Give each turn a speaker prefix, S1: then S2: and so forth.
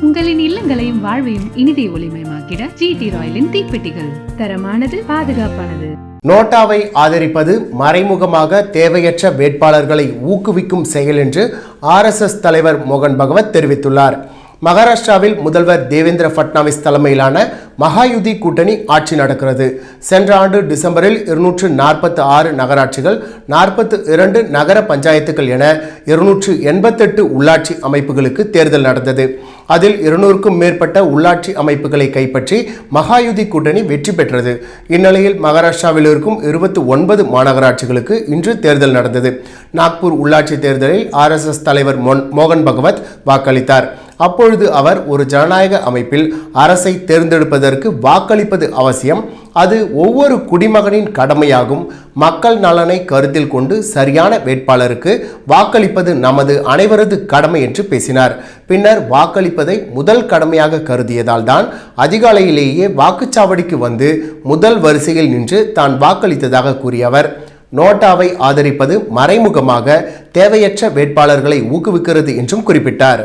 S1: உங்களின் இல்லங்களையும் வாழ்வையும் இனிதே ஒளிமயமாக்கிட GT ராயலின் தீப்பெட்டிகள். தரமானது, பாதுகாப்பானது.
S2: நோட்டாவை ஆதரிப்பது மறைமுகமாக தேவையற்ற வேட்பாளர்களை ஊக்குவிக்கும் செயல் என்று RSS தலைவர் மோகன் பகவத் தெரிவித்துள்ளார். மகாராஷ்டிராவில் முதல்வர் தேவேந்திர ஃபட்னாவிஸ் தலைமையிலான மகாயுதி கூட்டணி ஆட்சி நடக்கிறது. சென்ற ஆண்டு டிசம்பரில் 246 நகராட்சிகள், 42 நகர பஞ்சாயத்துகள் என 288 உள்ளாட்சி அமைப்புகளுக்கு தேர்தல் நடந்தது. அதில் 200க்கும் மேற்பட்ட உள்ளாட்சி அமைப்புகளை கைப்பற்றி மகாயுதி கூட்டணி வெற்றி பெற்றது. இந்நிலையில் மகாராஷ்டிராவில் இருக்கும் 29 மாநகராட்சிகளுக்கு இன்று தேர்தல் நடந்தது. நாக்பூர் உள்ளாட்சி தேர்தலில் RSS தலைவர் மோகன் பகவத் வாக்களித்தார். அப்பொழுது அவர், ஒரு ஜனநாயக அமைப்பில் அரசை தேர்ந்தெடுப்பதற்கு வாக்களிப்பது அவசியம், அது ஒவ்வொரு குடிமகனின் கடமையாகும், மக்கள் நலனை கருத்தில் கொண்டு சரியான வேட்பாளருக்கு வாக்களிப்பது நமது அனைவரது கடமை என்று பேசினார். பின்னர் வாக்களிப்பதை முதல் கடமையாக கருதியதால் தான் அதிகாலையிலேயே வாக்குச்சாவடிக்கு வந்து முதல் வரிசையில் நின்று தான் வாக்களித்ததாக கூறிய அவர், நோட்டாவை ஆதரிப்பது மறைமுகமாக தேவையற்ற வேட்பாளர்களை ஊக்குவிக்கிறது என்றும் குறிப்பிட்டார்.